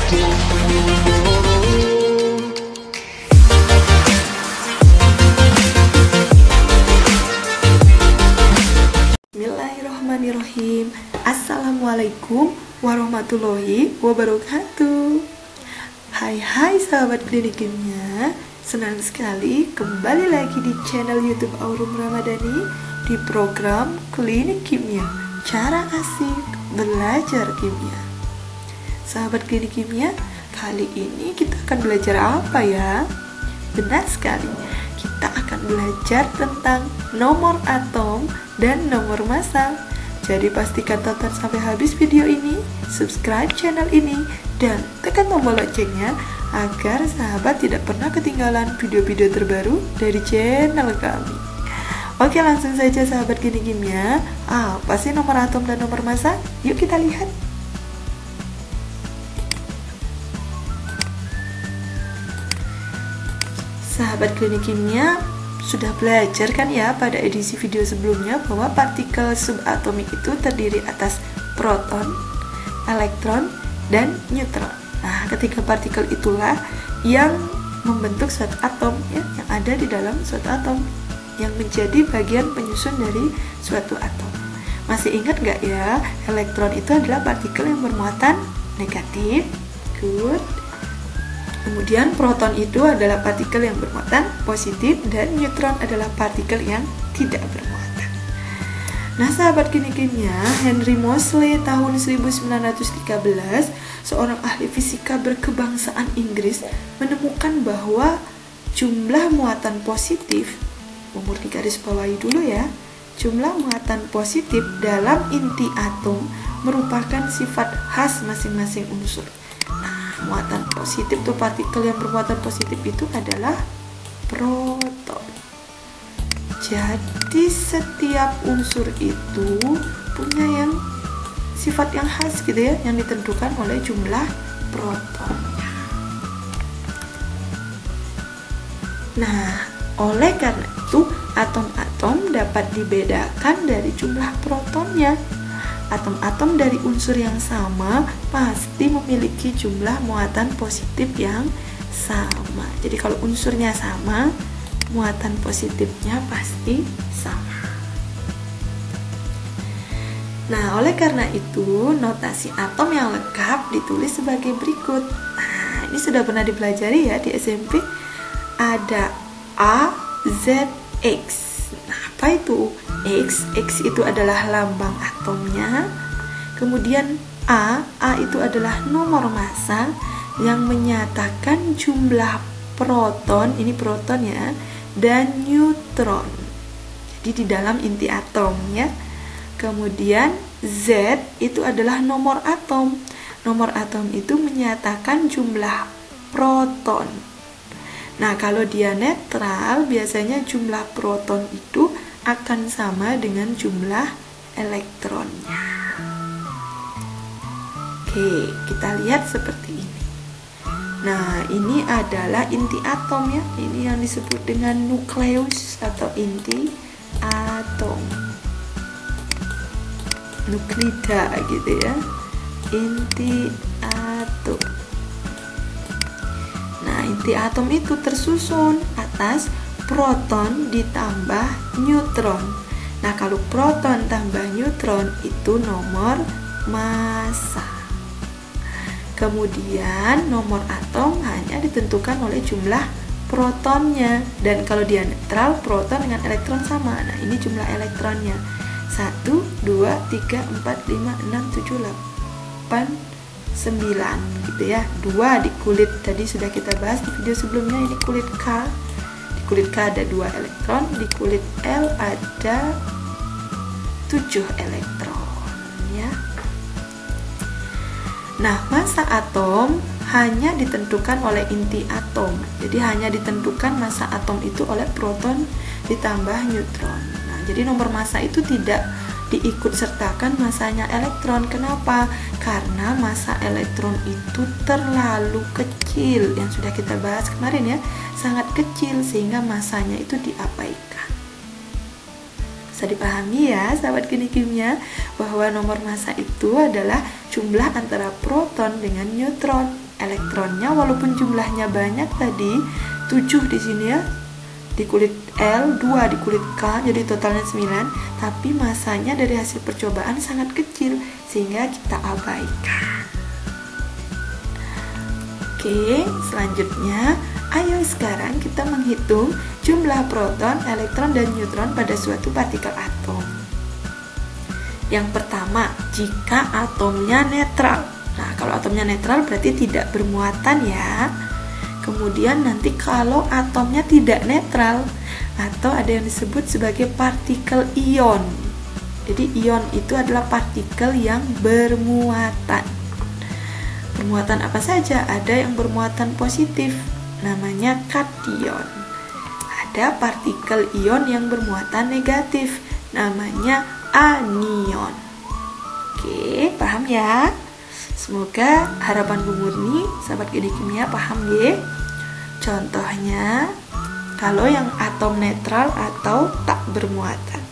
Bismillahirrahmanirrahim. Assalamualaikum warahmatullahi wabarakatuh. Hai sahabat klinik kimia, senang sekali kembali lagi di channel YouTube Aurum Ramadhani di program Klinik Kimia, cara asik belajar kimia. Sahabat klinik kimia, kali ini kita akan belajar apa ya? Benar sekali, kita akan belajar tentang nomor atom dan nomor massa. Jadi pastikan tonton sampai habis video ini, subscribe channel ini, dan tekan tombol loncengnya agar sahabat tidak pernah ketinggalan video-video terbaru dari channel kami. Oke, langsung saja sahabat klinik kimia. Apa sih nomor atom dan nomor massa? Yuk kita lihat. Sahabat klinik kimia, sudah belajar kan ya pada edisi video sebelumnya bahwa partikel subatomik itu terdiri atas proton, elektron, dan neutron. Nah, ketiga partikel itulah yang membentuk suatu atom ya, yang ada di dalam suatu atom, yang menjadi bagian penyusun dari suatu atom. Masih ingat nggak ya, elektron itu adalah partikel yang bermuatan negatif. Good. Kemudian proton itu adalah partikel yang bermuatan positif, dan neutron adalah partikel yang tidak bermuatan. Nah, sahabat klinik kimia, Henry Moseley tahun 1913, seorang ahli fisika berkebangsaan Inggris, menemukan bahwa jumlah muatan positif, umur digaris bawahi dulu ya, jumlah muatan positif dalam inti atom merupakan sifat khas masing-masing unsur. Muatan positif tuh, partikel yang bermuatan positif itu adalah proton. Jadi setiap unsur itu punya yang sifat yang khas gitu ya, yang ditentukan oleh jumlah protonnya. Nah, oleh karena itu atom-atom dapat dibedakan dari jumlah protonnya. Atom-atom dari unsur yang sama pasti memiliki jumlah muatan positif yang sama. Jadi kalau unsurnya sama, muatan positifnya pasti sama. Nah, oleh karena itu, notasi atom yang lengkap ditulis sebagai berikut. Nah, ini sudah pernah dipelajari ya di SMP. Ada A, Z, X. Nah, apa itu? X itu adalah lambang atomnya. Kemudian A itu adalah nomor massa yang menyatakan jumlah proton, ini proton ya, dan neutron. Jadi di dalam inti atom ya. Kemudian Z itu adalah nomor atom. Nomor atom itu menyatakan jumlah proton. Nah, kalau dia netral, biasanya jumlah proton itu akan sama dengan jumlah elektronnya. Oke, kita lihat seperti ini. Nah, ini adalah inti atom ya. Ini yang disebut dengan nukleus atau inti atom. Nuklida gitu ya. Inti atom. Nah, inti atom itu tersusun atas proton ditambah neutron. Nah, kalau proton tambah neutron itu nomor massa. Kemudian nomor atom hanya ditentukan oleh jumlah protonnya. Dan kalau dia netral, proton dengan elektron sama. Nah, ini jumlah elektronnya. 1, 2, 3, 4, 5, 6, 7, 8, 9 gitu ya. 2 di kulit, tadi sudah kita bahas di video sebelumnya, ini kulit K. Kulit K ada 2 elektron, di kulit L ada 7 elektron ya. Nah, massa atom hanya ditentukan oleh inti atom. Jadi hanya ditentukan massa atom itu oleh proton ditambah neutron. Nah, jadi nomor massa itu tidak diikut sertakan massanya elektron. Kenapa? Karena massa elektron itu terlalu kecil, yang sudah kita bahas kemarin ya, sangat kecil sehingga massanya itu diabaikan. Bisa dipahami ya sahabat klinik kimia, bahwa nomor massa itu adalah jumlah antara proton dengan neutron. elektronnya, walaupun jumlahnya banyak tadi 7 di sini ya, di kulit L, 2 di kulit K, jadi totalnya 9, tapi masanya dari hasil percobaan sangat kecil sehingga kita abaikan. Oke, selanjutnya ayo sekarang kita menghitung jumlah proton, elektron, dan neutron pada suatu partikel atom. Yang pertama, jika atomnya netral. Nah, kalau atomnya netral berarti tidak bermuatan ya. Kemudian nanti kalau atomnya tidak netral, atau ada yang disebut sebagai partikel ion. Jadi ion itu adalah partikel yang bermuatan. Bermuatan apa saja? Ada yang bermuatan positif, namanya kation. Ada partikel ion yang bermuatan negatif, namanya anion. Oke, paham ya? Semoga harapan Bu Murni, sahabat genik kimia, paham ya? Contohnya, kalau yang atom netral atau tak bermuatan.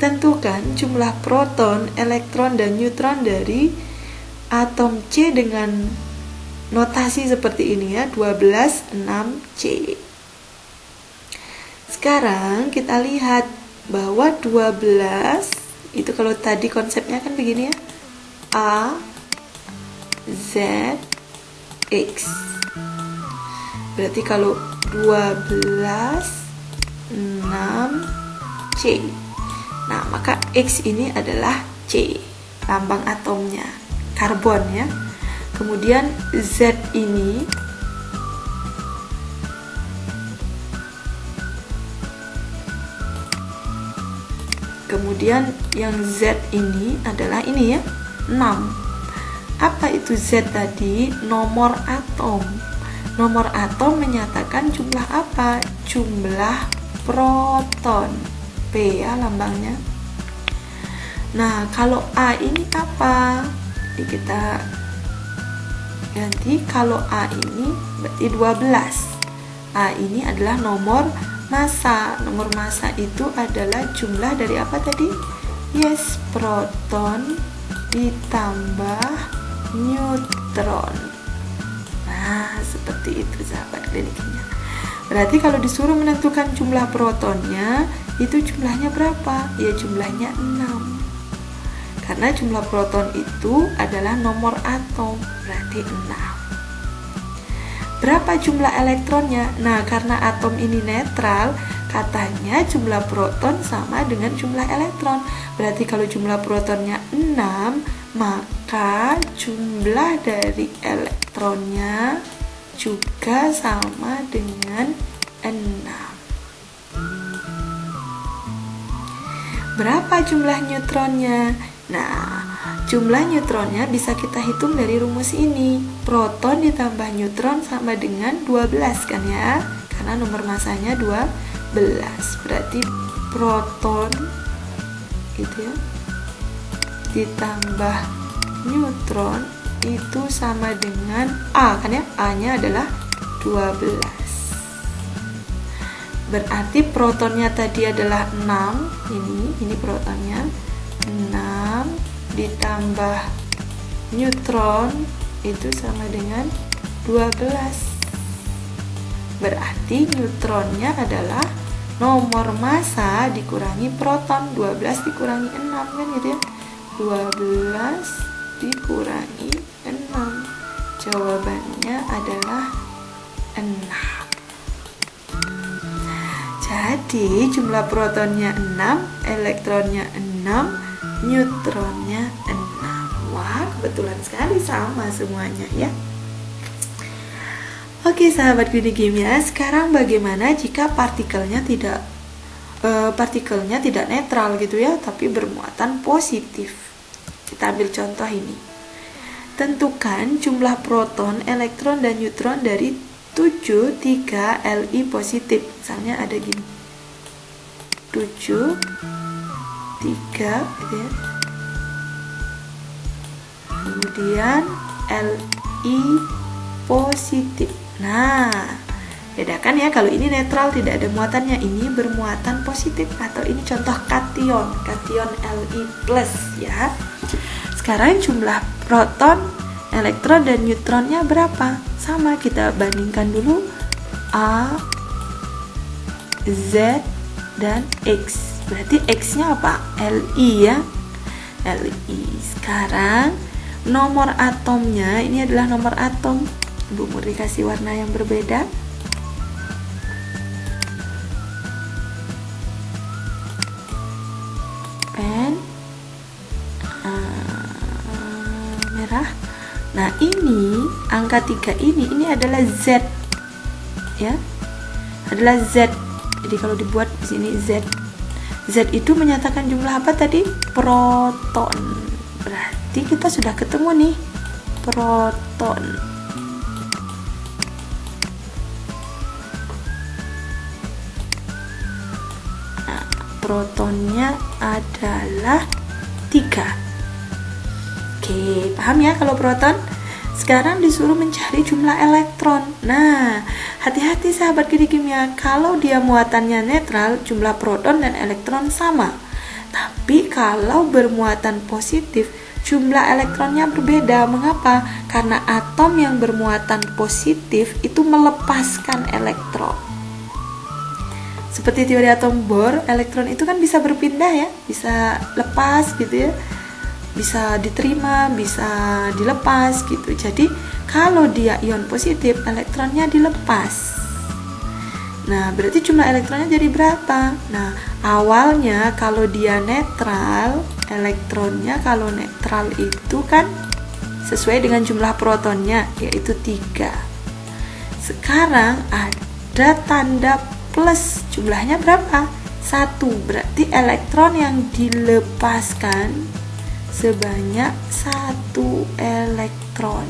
Tentukan jumlah proton, elektron, dan neutron dari atom C dengan notasi seperti ini ya, 12, 6, C. Sekarang kita lihat bahwa 12 itu kalau tadi konsepnya kan begini ya, A, Z, X. Berarti kalau 12, 6, C. Nah, maka X ini adalah C, lambang atomnya, karbon ya. Kemudian Z ini yang Z ini adalah ini ya, 6. Apa itu Z tadi? Nomor atom. Nomor atom menyatakan jumlah apa? Jumlah proton. P ya lambangnya. Nah, kalau A ini apa? Jadi kita ganti, kalau A ini berarti 12. A ini adalah nomor massa. Nomor massa itu adalah jumlah dari apa tadi? Yes, proton ditambah neutron. Nah, seperti itu sahabat klinik kimia. Berarti kalau disuruh menentukan jumlah protonnya, itu jumlahnya berapa? Ya jumlahnya 6. Karena jumlah proton itu adalah nomor atom, berarti 6. Berapa jumlah elektronnya? Nah, karena atom ini netral, katanya jumlah proton sama dengan jumlah elektron. Berarti kalau jumlah protonnya 6, maka jumlah dari elektronnya juga sama dengan 6. Berapa jumlah neutronnya? Nah, jumlah neutronnya bisa kita hitung dari rumus ini. Proton ditambah neutron sama dengan 12 kan ya? Karena nomor massanya 12. Berarti proton gitu ya, ditambah neutron itu sama dengan A kan ya? A-nya adalah 12. Berarti protonnya tadi adalah 6. Ini protonnya 6 ditambah neutron itu sama dengan 12. Berarti neutronnya adalah nomor massa dikurangi proton, 12 dikurangi 6 kan gitu ya. 12 dikurangi 6. Jawabannya adalah 6. Jadi jumlah protonnya 6, elektronnya 6, neutronnya 6. Wah, kebetulan sekali sama semuanya ya. Oke sahabat klinik kimia, sekarang bagaimana jika partikelnya tidak netral gitu ya, tapi bermuatan positif. Kita ambil contoh ini. Tentukan jumlah proton, elektron, dan neutron dari 7, 3 Li positif. Misalnya ada gini, 7, 3 gitu ya. Kemudian Li positif. Nah, bedakan ya, kalau ini netral tidak ada muatannya, ini bermuatan positif. Atau ini contoh kation Li plus ya. Sekarang jumlah proton, elektron dan neutronnya berapa? Sama, kita bandingkan dulu A, Z, dan X. Berarti X-nya apa? Li ya. Li. Sekarang nomor atomnya, ini adalah nomor atom. Bu Murni kasih warna yang berbeda. Pen merah. Nah, ini angka 3 ini adalah Z ya. Adalah Z. Jadi kalau dibuat di sini Z. Z itu menyatakan jumlah apa tadi? Proton. Berarti kita sudah ketemu nih proton. Nah, protonnya adalah 3. Oke, paham ya kalau proton? Sekarang disuruh mencari jumlah elektron. Nah, hati-hati sahabat Gini Kimia, kalau dia muatannya netral, jumlah proton dan elektron sama. Tapi kalau bermuatan positif, jumlah elektronnya berbeda. Mengapa? Karena atom yang bermuatan positif itu melepaskan elektron. Seperti teori atom Bohr, elektron itu kan bisa berpindah ya, bisa lepas gitu ya. Bisa diterima, bisa dilepas gitu. Jadi kalau dia ion positif, elektronnya dilepas. Nah, berarti jumlah elektronnya jadi berapa? Nah, awalnya kalau dia netral, elektronnya kalau netral itu kan sesuai dengan jumlah protonnya, yaitu 3. Sekarang ada tanda plus, jumlahnya berapa? 1. Berarti elektron yang dilepaskan sebanyak 1 elektron.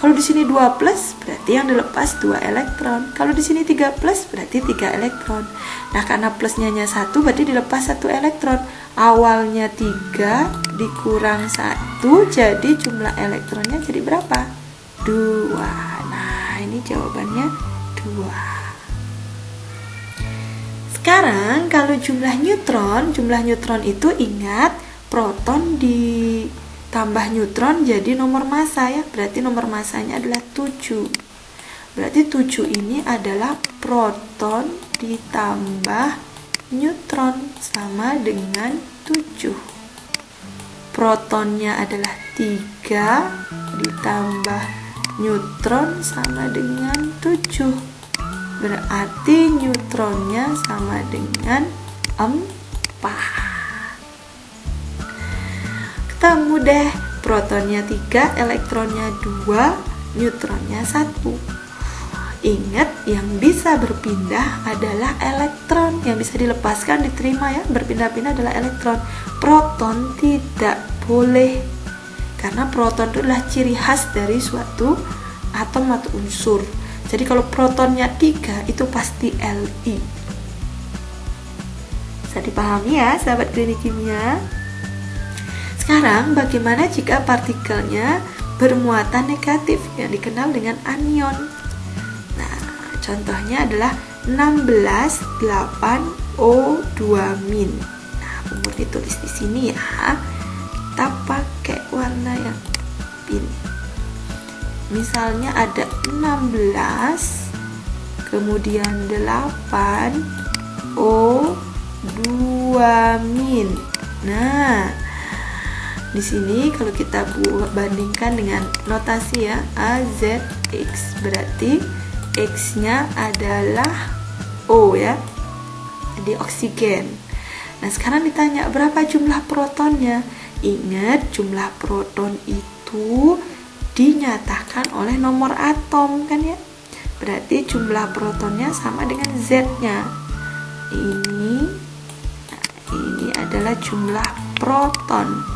Kalau di sini 2 plus, berarti yang dilepas 2 elektron. Kalau di sini 3 plus, berarti 3 elektron. Nah, karena plusnya hanya 1, berarti dilepas 1 elektron. Awalnya 3 dikurang 1, jadi jumlah elektronnya jadi berapa? 2. Nah, ini jawabannya 2. Sekarang kalau jumlah neutron itu ingat, proton ditambah neutron jadi nomor massa ya. Berarti nomor massanya adalah 7. Berarti 7 ini adalah proton ditambah neutron sama dengan 7. Protonnya adalah 3 ditambah neutron sama dengan 7. Berarti neutronnya sama dengan 4. Ketemu deh, protonnya 3, elektronnya 2, neutronnya 1. Ingat, yang bisa berpindah adalah elektron. Yang bisa dilepaskan, diterima ya, berpindah-pindah adalah elektron. Proton tidak boleh, karena proton itu adalah ciri khas dari suatu atom atau unsur. Jadi kalau protonnya 3, itu pasti Li. Bisa dipahami ya sahabat klinik kimia? Sekarang bagaimana jika partikelnya bermuatan negatif yang dikenal dengan anion? Nah, contohnya adalah 16,8O2-. Nah, umur ditulis di sini ya. Kita pakai warna yang pink. Misalnya ada 16 kemudian 8O2-. Nah, di sini kalau kita bandingkan dengan notasi ya, AZX, berarti X-nya adalah O ya. Jadi oksigen. Nah, sekarang ditanya berapa jumlah protonnya? Ingat, jumlah proton itu dinyatakan oleh nomor atom kan ya. Berarti jumlah protonnya sama dengan Z-nya. Ini adalah jumlah proton.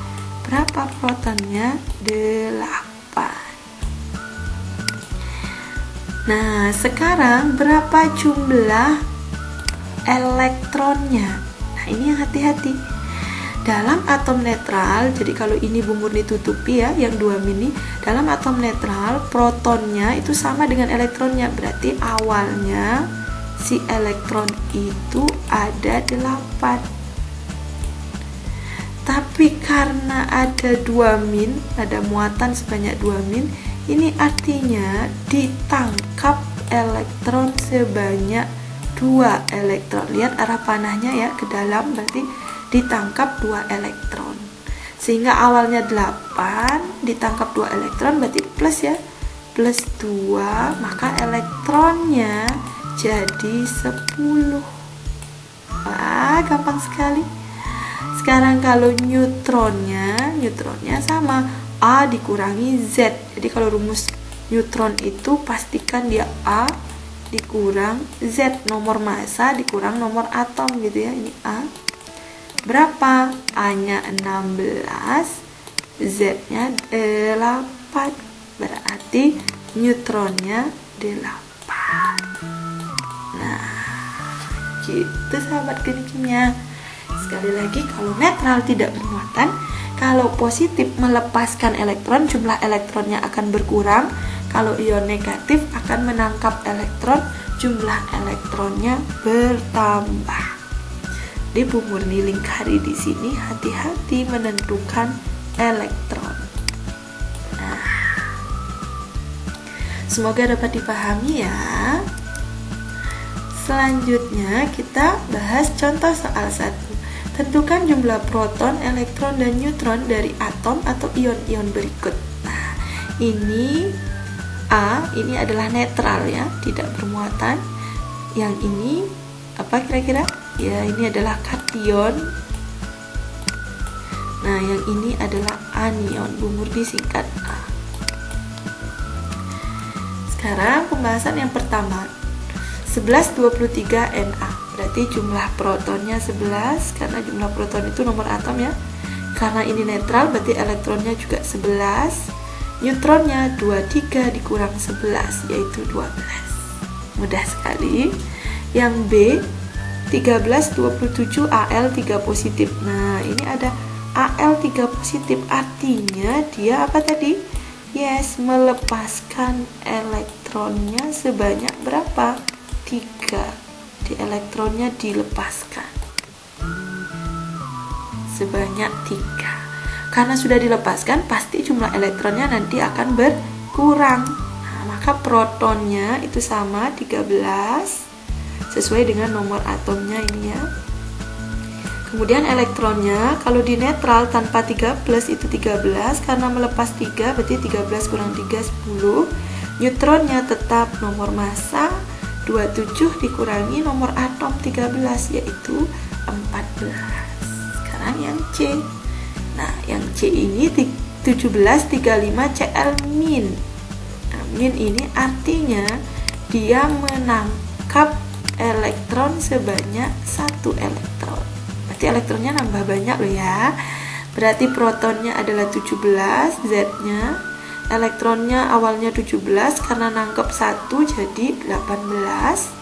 Berapa protonnya? 8. Nah, sekarang berapa jumlah elektronnya? Nah, ini yang hati-hati. Dalam atom netral, jadi kalau ini Bu Murni tutupi ya, yang 2 mini, dalam atom netral, protonnya itu sama dengan elektronnya. Berarti awalnya si elektron itu ada 8. Tapi karena ada 2 min, ada muatan sebanyak 2 min, ini artinya ditangkap elektron sebanyak 2 elektron. Lihat arah panahnya ya, ke dalam, berarti ditangkap 2 elektron. Sehingga awalnya 8, ditangkap 2 elektron, berarti plus ya, plus 2, maka elektronnya jadi 10. Wah, gampang sekali. Sekarang kalau neutronnya sama A dikurangi Z. Jadi kalau rumus neutron itu pastikan dia A dikurang Z, nomor massa dikurang nomor atom gitu ya. Ini A. Berapa? A-nya 16, Z-nya 8. Berarti neutronnya 8. Nah, gitu sahabat teknik kimia. Sekali lagi, kalau netral tidak bermuatan, kalau positif melepaskan elektron, jumlah elektronnya akan berkurang. Kalau ion negatif akan menangkap elektron, jumlah elektronnya bertambah. Di Bu Murni lingkari di sini, hati-hati menentukan elektron. Nah, semoga dapat dipahami ya. Selanjutnya kita bahas contoh soal 1. Tentukan jumlah proton, elektron, dan neutron dari atom atau ion-ion berikut. Nah, ini A, ini adalah netral ya, tidak bermuatan. Yang ini apa kira-kira? Ya, ini adalah kation. Nah, yang ini adalah anion. Bu Murni singkat A. Sekarang pembahasan yang pertama. 1123 Na. Berarti jumlah protonnya 11, karena jumlah proton itu nomor atom ya. Karena ini netral, berarti elektronnya juga 11. Neutronnya 23 dikurang 11, yaitu 12. Mudah sekali. Yang B, 1327 Al3 positif. Nah, ini ada Al3 positif, artinya dia apa tadi? Yes, melepaskan elektronnya sebanyak berapa? 3. Di elektronnya dilepaskan sebanyak 3. Karena sudah dilepaskan, pasti jumlah elektronnya nanti akan berkurang. Nah, maka protonnya itu sama 13 sesuai dengan nomor atomnya ini ya. Kemudian elektronnya kalau di netral tanpa 3 plus itu 13, karena melepas 3 berarti 13 kurang 3 10. Neutronnya tetap nomor massa 27 dikurangi nomor atom 13, yaitu 14. Sekarang yang C. Nah, yang C ini 1735 Cl min. Nah, min ini artinya dia menangkap elektron sebanyak 1 elektron. Berarti elektronnya nambah banyak loh ya. Berarti protonnya adalah 17, Z-nya. Elektronnya awalnya 17, karena nangkep 1 jadi 18.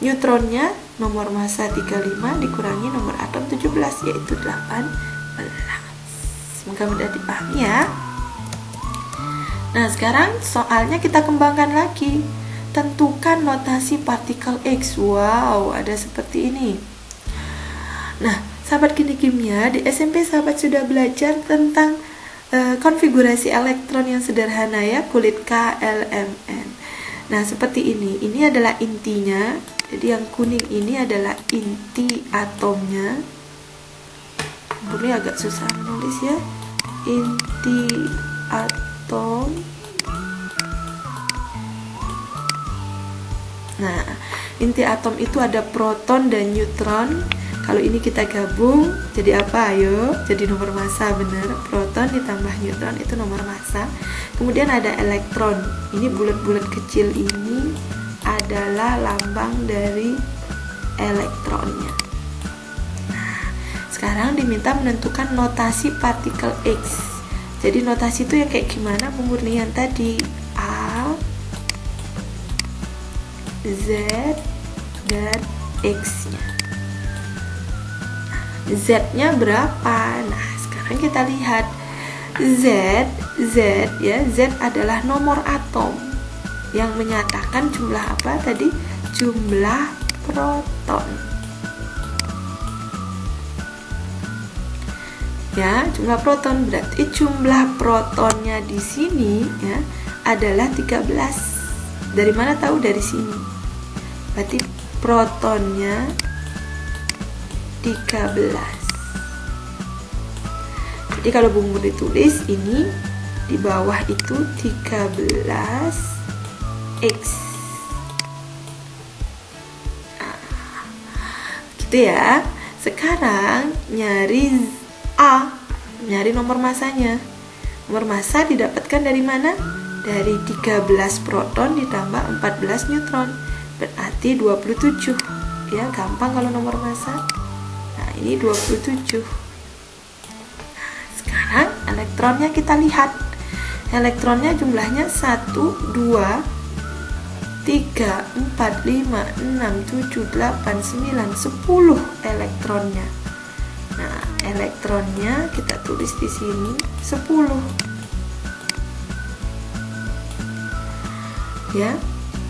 Neutronnya nomor massa 35 dikurangi nomor atom 17, yaitu 18. Semoga mudah dipahami ya. Nah, sekarang soalnya kita kembangkan lagi. Tentukan notasi partikel X. Wow, ada seperti ini. Nah, sahabat kimia, di SMP sahabat sudah belajar tentang konfigurasi elektron yang sederhana ya, kulit KLMN. Nah, seperti ini. Ini adalah intinya. Jadi yang kuning ini adalah inti atomnya. Ini agak susah menulis ya. Inti atom. Nah, inti atom itu ada proton dan neutron. Kalau ini kita gabung, jadi apa? Ayo, jadi nomor massa, bener. Proton ditambah neutron itu nomor massa. Kemudian ada elektron. Ini bulat-bulat kecil ini adalah lambang dari elektronnya. Nah, sekarang diminta menentukan notasi partikel X. Jadi notasi itu yang kayak gimana? Pemurnian tadi A, Z, dan X-nya. Z-nya berapa? Nah, sekarang kita lihat Z ya, Z adalah nomor atom yang menyatakan jumlah apa tadi? Jumlah proton. Ya, jumlah proton berarti jumlah protonnya di sini ya adalah 13. Dari mana tahu? Dari sini. Berarti protonnya 13. Jadi kalau Bu Murni tulis ini di bawah itu 13x. Gitu ya. Sekarang nyari nyari nomor masanya. Nomor massa didapatkan dari mana? Dari 13 proton ditambah 14 neutron. Berarti 27. Ya, gampang kalau nomor massa. Nah, ini 27. Nah, sekarang elektronnya kita lihat. Elektronnya jumlahnya 1, 2, 3, 4, 5, 6, 7, 8, 9, 10 elektronnya. Nah, elektronnya kita tulis di sini 10. Ya,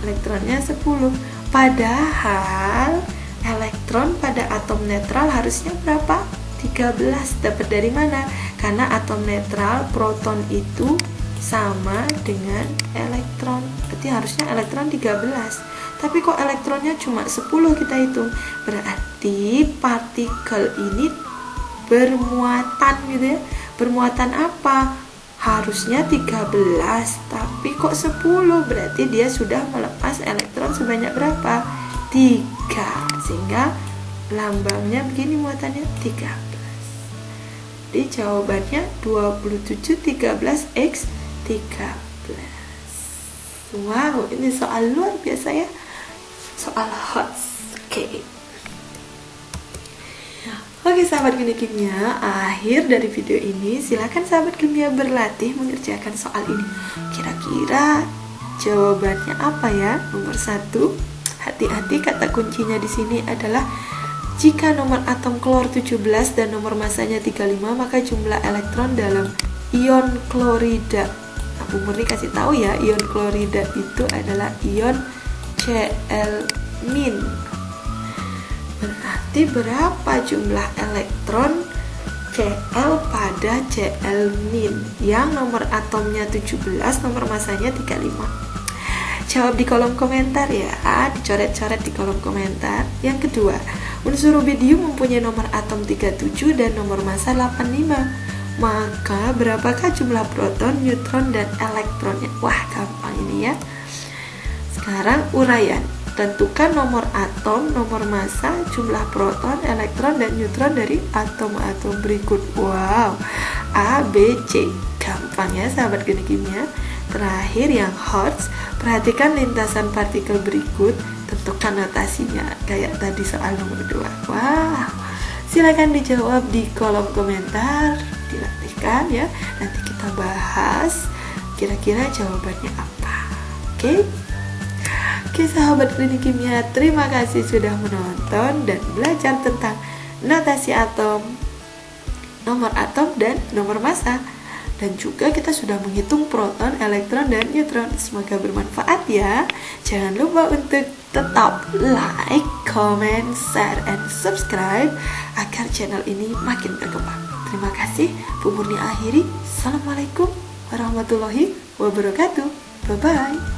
elektronnya 10. Padahal elektron pada atom netral harusnya berapa? 13. Dapat dari mana? Karena atom netral proton itu sama dengan elektron. Berarti harusnya elektron 13. Tapi kok elektronnya cuma 10 kita hitung. Berarti partikel ini bermuatan gitu ya. Bermuatan apa? Harusnya 13, tapi kok 10? Berarti dia sudah melepas elektron sebanyak berapa? 3. Sehingga lambangnya begini muatannya 13. Jadi jawabannya 27 13x 13. Wow, ini soal luar biasa ya. Soal hot. Oke sahabat Klinik Kimia, akhir dari video ini. Silakan sahabat kimia berlatih mengerjakan soal ini. Kira-kira jawabannya apa ya? Nomor 1, hati-hati, kata kuncinya di sini adalah jika nomor atom klor 17 dan nomor masanya 35, maka jumlah elektron dalam ion klorida. Nah, Bu Murni kasih tahu ya, ion klorida itu adalah ion Cl-. Berarti berapa jumlah elektron Cl pada Cl-. Yang nomor atomnya 17, nomor masanya 35. Jawab di kolom komentar ya, dicoret-coret di kolom komentar. Yang kedua, unsur rubidium mempunyai nomor atom 37 dan nomor massa 85. Maka berapakah jumlah proton, neutron, dan elektronnya? Wah, gampang ini ya. Sekarang uraian. Tentukan nomor atom, nomor massa, jumlah proton, elektron, dan neutron dari atom-atom berikut. Wow, A, B, C. Gampang ya sahabat Klinik Kimia. Terakhir yang Hertz, perhatikan lintasan partikel berikut, tentukan notasinya. Kayak tadi soal nomor 2. Wow, silakan dijawab di kolom komentar, dilatihkan ya. Nanti kita bahas kira-kira jawabannya apa. Oke? Oke sahabat Klinik Kimia, terima kasih sudah menonton dan belajar tentang notasi atom, nomor atom, dan nomor massa. Dan juga kita sudah menghitung proton, elektron, dan neutron. Semoga bermanfaat ya. Jangan lupa untuk tetap like, comment, share, and subscribe agar channel ini makin berkembang. Terima kasih. Bu Murni akhiri. Assalamualaikum warahmatullahi wabarakatuh. Bye-bye.